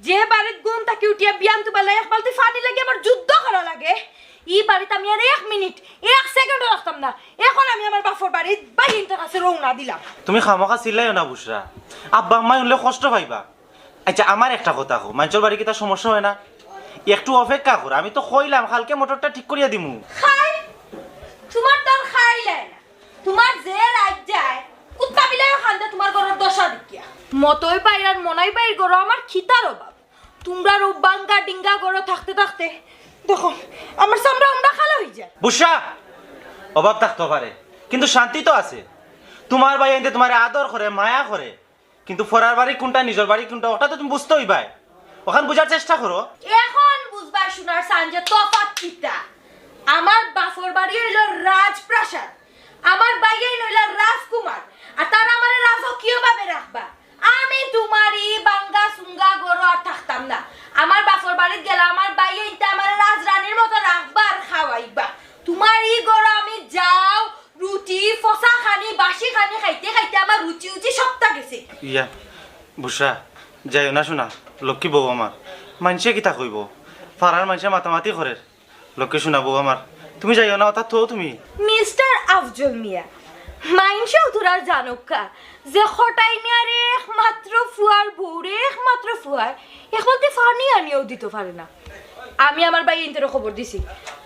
যে বাড়িত গুণ তাকে উঠিয়া বিয়ান তুবালে এক বালতি পানি লাগে আমার যুদ্ধ করা লাগে এই বাড়িতে আমি আর 1 মিনিট 1 সেকেন্ডও রাখতাম না। এখন আমি আমার বাপর বাড়ির বাইরের কাছে রওনা দিলাম। তুমি খামাখা চিল্লাইও না বুসরা, আব্বা আম্মা উনলে কষ্ট পাইবা। আচ্ছা আমার একটা কথা কো, মানুষের বাড়ি কি তার সমস্যা হয় না? একটু অপেক্ষা কর, আমি তো কইলাম কালকে মোটরটা ঠিক করিয়া দিমু। খাই তোমার তো খাইলে না, তোমার যে রাত যায় কুত্তা বিলাইও খান্দে তোমার ঘরের দশা দেখিয়া। মতই বাইর আর মনাই বাইর করো আমার খিতার অভাব। তোমরা রোবাঙ্গা ডিঙ্গা করো থাকতে থাকতে দেখো আমার সামরা আমরা খালা হয়ে যায়। বুসরা অভাব থাকতে পারে কিন্তু শান্তি তো আছে। তোমার ভাই এনতে তোমার আদর করে মায়া করে, কিন্তু ফরার বাড়ি কোনটা নিজের বাড়ি কোনটা ওটা তো তুমি বুঝতে হইবাই। ওখান বুঝার চেষ্টা করো। এখন বুঝবা শোনার সানজে তফাৎ কিতা। আমার বাপর বাড়ি হইল রাজপ্রাসাদ, আমার বাইয়ে হইল রাজকুমার, আর তার আমারে রাজকীয় ভাবে রাখবা। আমি তোমারই বাঙ্গা সুঙ্গা গরু আর থাকতাম না। আমার বাপর বাড়িতে গেলে আমার বাইয়ে ইনতে আমার রাজরানীর মতো রাখবা আর খাওয়াইবা। তোমারই গরু আমি যাও রুটি ফসা খানি বাসি খানি খাইতে খাইতে আমার রুচি উচি সবটা গেছে। ইয়া বুসরা যাইও না শোনা, লক্ষ্মী বউ আমার। মানুষে কিতা কইব, পাড়ার মানুষে মাতামাতি করে। লক্ষ্মী শোনা বউ আমার, তুমি যাইও না অর্থাৎ তো তুমি। মিস্টার আফজল মিয়া মাইনসে উতরার জানকা যে খটাই নিয়ার একমাত্র ফুয়ার বউরে একমাত্র ফুয়ার একমাত্র ফানি আনিও দিতে পারে না। আমি আমার ভাই ইন্টারও খবর দিছি,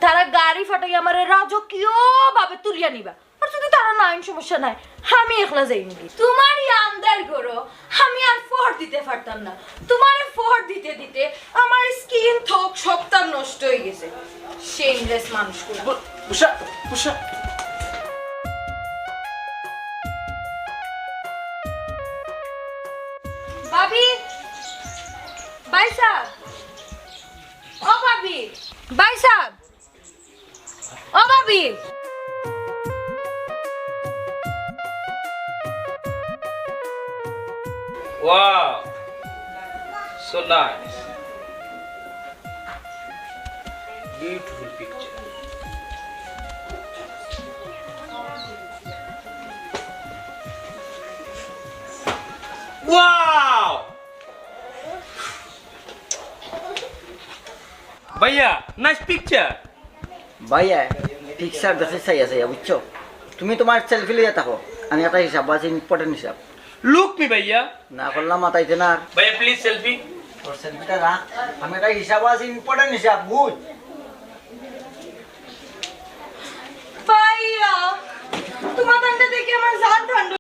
তারা গাড়ি ফাটাই আমার রাজকীয় ভাবে তুলিয়া নিবা। আর যদি তারা না আইন সমস্যা নাই, আমি একলা যাই নাকি তোমার আন্দার করো। আমি আর ফোর দিতে পারতাম না, তোমার ফোর দিতে দিতে আমার স্কিন থক সবটা নষ্ট হয়ে গেছে। শেমলেস মানুষগুলো। বুসরা বুসরা ভাবি ভাই সাহেব, ও ভাবি ভাই সাহেব, ও ভাবি Wow, so nice. Beautiful picture. Wow! Bhaiya, nice picture. ভাইয়া পিকচার দেখে চাইয়া বুঝছো? তুমি তোমার সেলফি লিয়ে থাকো, আমি একটা হিসাব আছে ইম্পর্টেন্ট হিসাব Look me, bhaiya. না করলাম মাথাইতে না। Bhaiya, please selfie. তোর সেলফিটা রাখ, আমি একটা হিসাব আছে ইম্পর্টেন্ট হিসাব বুঝ। ভাইয়া তোমার দেখে আমার জান ঠান্ডা